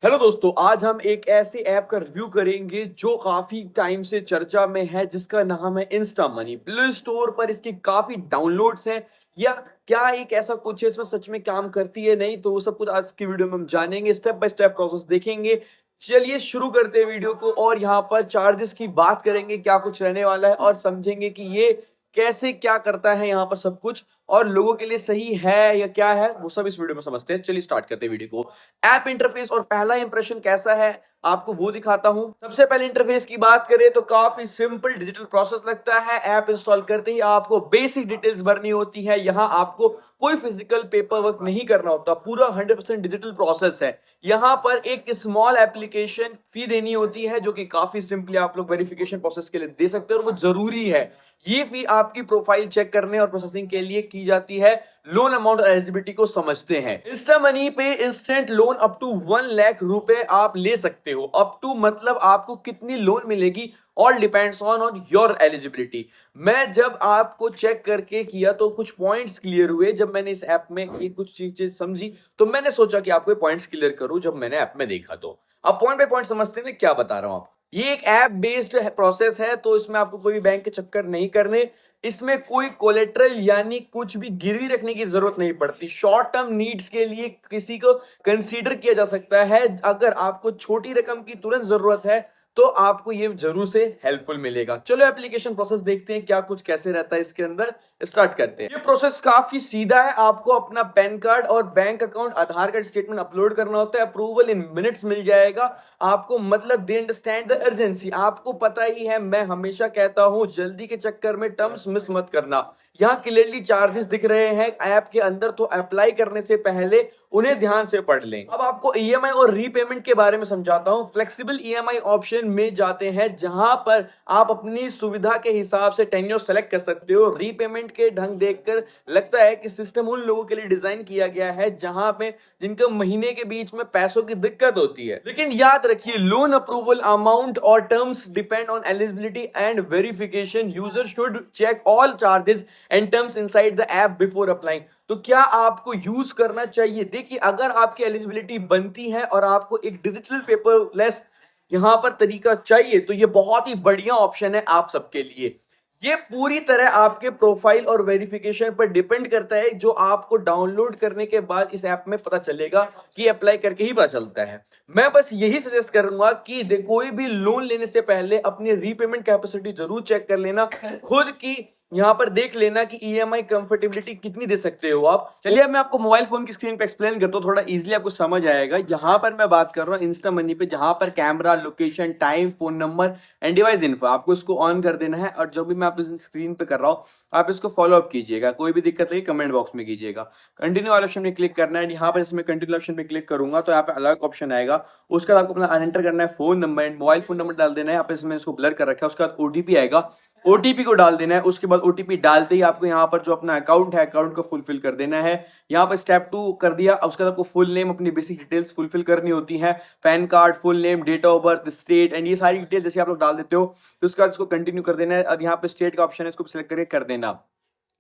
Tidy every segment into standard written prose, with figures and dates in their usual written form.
Hello दोस्तों, आज हम एक ऐसे ऐप का रिव्यू करेंगे जो काफी टाइम से चर्चा में है, जिसका नाम है इंस्टा मनी। प्ले स्टोर पर इसके काफी डाउनलोड्स हैं। या क्या एक ऐसा कुछ है, इसमें सच में काम करती है नहीं, तो वो सब कुछ आज की वीडियो में हम जानेंगे, स्टेप बाय स्टेप प्रोसेस देखेंगे। चलिए शुरू करते हैं वीडियो को, और यहाँ पर चार्जेस की बात करेंगे, क्या कुछ रहने वाला है, और समझेंगे कि ये कैसे क्या करता है यहाँ पर सब कुछ, और लोगों के लिए सही है या क्या है, वो सब इस वीडियो में समझते हैं। चलिए स्टार्ट करते हैं वीडियो को। ऐप इंटरफेस और पहला इंप्रेशन कैसा है आपको वो दिखाता हूं। सबसे पहले इंटरफेस की बात करें तो काफी सिंपल डिजिटल प्रोसेस लगता है। ऐप इंस्टॉल करते ही आपको बेसिक डिटेल्स भरनी होती है। यहां आपको कोई फिजिकल पेपर वर्क नहीं करना होता, पूरा 100% डिजिटल प्रोसेस है। यहां पर एक स्मॉल एप्लीकेशन फी देनी होती है, जो कि काफी सिंपली आप लोग वेरिफिकेशन प्रोसेस के लिए दे सकते हो, और वो जरूरी है। ये फी आपकी प्रोफाइल चेक करने और प्रोसेसिंग के लिए की जाती है। लोन अमाउंट और एलिजिबिलिटी को समझते हैं। इंस्टा मनी पे instant loan up to 1 lakh रुपए आप ले सकते हो। अप टू मतलब आपको कितनी लोन मिलेगी, all depends on your eligibility. मैं जब आपको चेक करके किया तो कुछ पॉइंट्स क्लियर हुए। जब मैंने इस ऐप में ये कुछ चीजें समझी, तो मैंने सोचा कि आपको पॉइंट्स क्लियर करूं। जब मैंने ऐप में देखा, तो अब पॉइंट बाय पॉइंट समझते हैं मैं क्या बता रहा हूं आपको। ये एक ऐप बेस्ड प्रोसेस है, तो इसमें आपको कोई भी बैंक के चक्कर नहीं करने। इसमें कोई कोलेट्रल यानी कुछ भी गिरवी रखने की जरूरत नहीं पड़ती। शॉर्ट टर्म नीड्स के लिए किसी को कंसीडर किया जा सकता है। अगर आपको छोटी रकम की तुरंत जरूरत है, तो आपको ये जरूर से हेल्पफुल मिलेगा। चलो एप्लीकेशन प्रोसेस देखते हैं, क्या कुछ कैसे रहता है इसके अंदर। स्टार्ट करते हैं। ये प्रोसेस काफी सीधा है। आपको अपना पैन कार्ड और बैंक अकाउंट, आधार कार्ड स्टेटमेंट अपलोड करना होता है। अप्रूवल इन मिनट्स मिल जाएगा आपको। मतलब दे अंडरस्टैंड द अर्जेंसी। आपको पता ही है, मैं हमेशा कहता हूं जल्दी के चक्कर में टर्म्स मिस मत करना। यहां क्लियरली चार्जेस दिख रहे हैं ऐप के अंदर, तो अप्लाई करने से पहले उन्हें ध्यान से पढ़ लें। अब आपको ईएमआई और रीपेमेंट के बारे में समझाता हूं। फ्लेक्सिबल ईएमआई ऑप्शन में जाते हैं, जहां पर आप अपनी सुविधा के हिसाब से टेन्योर सेलेक्ट कर सकते हो। रीपेमेंट के ढंग देखकर लगता है कि सिस्टम उन लोगों के लिए डिजाइन किया गया है जहां पे जिनका महीने के बीच में पैसों की दिक्कत होती है। लेकिन याद रखिए, लोन अप्रूवल अमाउंट और terms depend on eligibility and verification. User should check all charges and terms inside the app before applying. तो क्या आपको यूज करना चाहिए? देखिए, अगर आपकी एलिजिबिलिटी बनती है और आपको एक डिजिटल पेपरलेस यहां पर तरीका चाहिए, तो ये बहुत ही बढ़िया ऑप्शन है आप सबके लिए। ये पूरी तरह आपके प्रोफाइल और वेरिफिकेशन पर डिपेंड करता है, जो आपको डाउनलोड करने के बाद इस ऐप में पता चलेगा, कि अप्लाई करके ही पता चलता है। मैं बस यही सजेस्ट करूंगा कि कोई भी लोन लेने से पहले अपनी रीपेमेंट कैपेसिटी जरूर चेक कर लेना। खुद की यहां पर देख लेना कि ईएमआई कंफर्टेबिलिटी कितनी दे सकते हो आप। चलिए अब मैं आपको मोबाइल फोन की स्क्रीन पे एक्सप्लेन करता हूं, थोड़ा इजीली आपको समझ आएगा। यहां पर मैं बात कर रहा हूं इंस्टा मनी पे, जहां पर camera, location, time, phone number and device info आपको इसको ऑन कर देना है। और जो भी मैं आप स्क्रीन पे कर रहा हूं, आप इसको फॉलो अप कीजिएगा। कोई भी दिक्कत लगी कमेंट बॉक्स में कीजिएगा। कंटिन्यू वाले ऑप्शन में क्लिक करना है। यहाँ पर इसमें कंटिन्यू ऑप्शन पे क्लिक करूंगा तो यहाँ पे अलग ऑप्शन आएगा। उसके बाद आपको अपना एंटर करना है phone number and mobile phone number डाल देना है। यहाँ पे इसमें इसको ब्लर कर रखा है। उसके बाद ओटीपी आएगा, ओटीपी को डाल देना है। उसके बाद ओटीपी डालते ही आपको यहाँ पर जो अपना अकाउंट है, अकाउंट को फुलफिल कर देना है। यहाँ पर स्टेप 2 कर दिया। उसके बाद आपको फुल नेम, अपनी बेसिक डिटेल्स फुलफिल करनी होती है। PAN card, full name, date of birth, state and ये सारी डिटेल्स जैसे आप लोग डाल देते हो, तो उसके बाद इसको कंटिन्यू कर देना है। और यहाँ पे स्टेट का ऑप्शन है, इसको सिलेक्ट करके कर देना।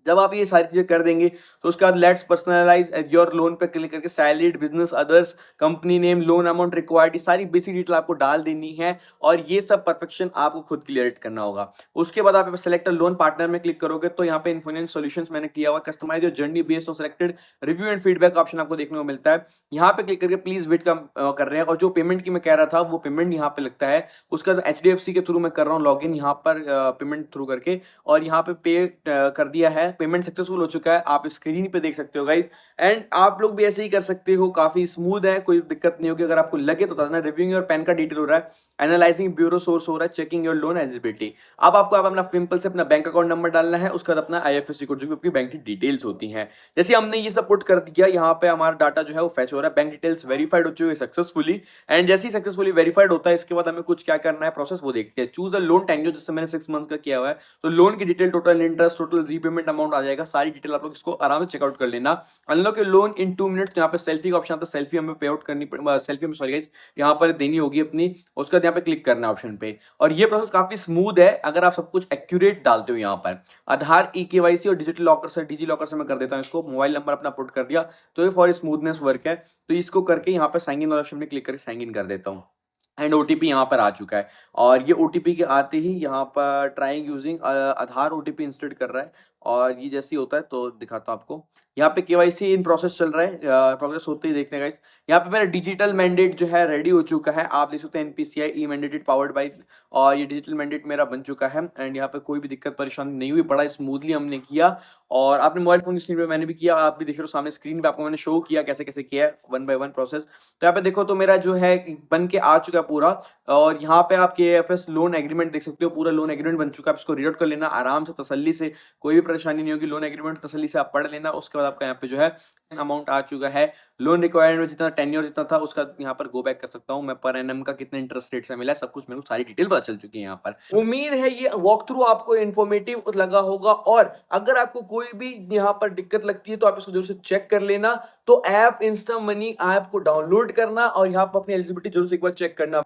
जब आप ये सारी चीजें कर देंगे, तो उसके बाद लेट्स पर्सनलाइज योर लोन पे क्लिक करके salaried, business, others, company name, loan amount required, सारी बेसिक डिटेल आपको डाल देनी है। और ये सब परफेक्शन आपको खुद क्लियर करना होगा। उसके बाद आप सेलेक्ट लोन पार्टनर में क्लिक करोगे, तो यहाँ पे इन्फोसिस सॉल्यूशंस मैंने किया हुआ customise journey based on selected review and feedback option आपको देखने को मिलता है। यहाँ पे क्लिक करके प्लीज वेट का कर रहे हैं। और जो पेमेंट की मैं कह रहा था, वो पेमेंट यहाँ पे लगता है। उसका एचडीएफसी के थ्रू मैं कर रहा हूँ लॉग इन यहाँ पर पेमेंट थ्रू करके, और यहाँ पे पे कर दिया है। पेमेंट सक्सेसफुल हो चुका है, आप स्क्रीन पे देख सकते हो गाइज। एंड आप लोग भी ऐसे ही कर सकते हो, काफी स्मूथ है, कोई दिक्कत नहीं होगी। अगर आपको लगे तो बताना। Reviewing your pan card detail हो रहा है, एनालाइजिंग ब्यूरो सोर्स हो रहा है, चेकिंग योर लोन एलिजिबिलिटी। अब आपको आप अपना सिंपल से अपना बैंक अकाउंट नंबर डालना है। उसके बाद अपना आईएफएससी कोड, जो कि आपकी बैंक की डिटेल्स होती हैं। जैसे हमने ये सब पुट कर दिया, यहाँ पे हमारा डाटा जो है वो फैच हो रहा है। बैंक डिटेल्स वेरीफाइड हो चुकी है सक्सेसफुली। एंड जैसे ही सक्सेसफुली वेरीफाइड होता है, इसके बाद हमें कुछ क्या करना है प्रोसेस वो देखते हैं। चूज अ लोन टेन्योर, जैसे मैंने 6 मंथ का किया हुआ है, तो लोन की detail, total interest, total repayment amount आ जाएगा। सारी डिटेल आप लोग इसको आराम से चेकआउट कर लेना। Unlock your loan in 2 minutes. यहाँ पे सेल्फी का ऑप्शन आता है, सेल्फी हमें पे आउट करनी, सेल्फी हमें, सॉरी गाइस, यहाँ पर देनी होगी अपनी, उसके बाद यहाँ पे क्लिक करना ऑप्शन पे। और ये प्रोसेस काफी स्मूथ है अगर आप सब कुछ एक्यूरेट डालते हो। यहाँ पर आधार, ई-केवाईसी और डिजिटल लॉकर से, डिजी लॉकर से मैं कर देता हूँ इसको, मोबाइल नंबर अपना पुट कर दिया, तो ये फॉर स्मूथनेस वर्क है। तो इसको करके यहाँ पर साइन इन ऑप्शन में क्लिक करके साइन इन कर देता हूँ। एंड ओटीपी यहाँ पर आ चुका है, और ये ओटीपी के आते ही यहाँ पर ट्राइंग यूजिंग आधार ओटीपी इंस्टेट कर रहा है। और ये जैसे ही होता है तो दिखाता हूँ आपको। यहाँ पे केवाईसी इन प्रोसेस चल रहा है, प्रोसेस होते ही देखने का। यहाँ पे मेरा डिजिटल मैंडेट जो है रेडी हो चुका है, आप देख सकते हैं NPCI E mandated powered by, और ये डिजिटल मैंडेट मेरा बन चुका है। एंड यहाँ पे कोई भी दिक्कत परेशानी नहीं हुई, बड़ा स्मूथली हमने किया। और आपने मोबाइल फोन की स्क्रीन पे मैंने भी किया, आप भी देख रहे हो सामने स्क्रीन पे, आपको मैंने शो किया कैसे कैसे किया है, वन बाय वन प्रोसेस। तो यहाँ पे देखो तो मेरा जो है बन के आ चुका है पूरा। और यहाँ पे आप केएफएस लोन एग्रीमेंट देख सकते हो, पूरा लोन एग्रीमेंट बन चुका है। आप इसको रीड आउट कर लेना आराम से, तसल्ली से, कोई भी परेशानी नहीं होगी। लोन एग्रीमेंट तसल्ली से आप पढ़ लेना। उसके बाद आपका यहाँ पे जो है अमाउंट आ चुका है। लोन रिक्वायरमेंट जितना टेन्योर जितना था उसका यहाँ पर गो बैक कर सकता हूँ मैं, पर एनएम का कितना इंटरेस्ट रेट से मिला है, सब कुछ मेरे को सारी डिटेल पता चल चुकी है यहाँ पर। उम्मीद है ये वॉक थ्रू आपको इन्फॉर्मेटिव लगा होगा, और अगर आपको कोई भी यहाँ पर दिक्कत लगती है तो आप इसको जरूर से चेक कर लेना। तो ऐप इंस्टा मनी ऐप को डाउनलोड करना और यहाँ पर अपनी एलिजिबिलिटी जरूर से एक बार चेक करना।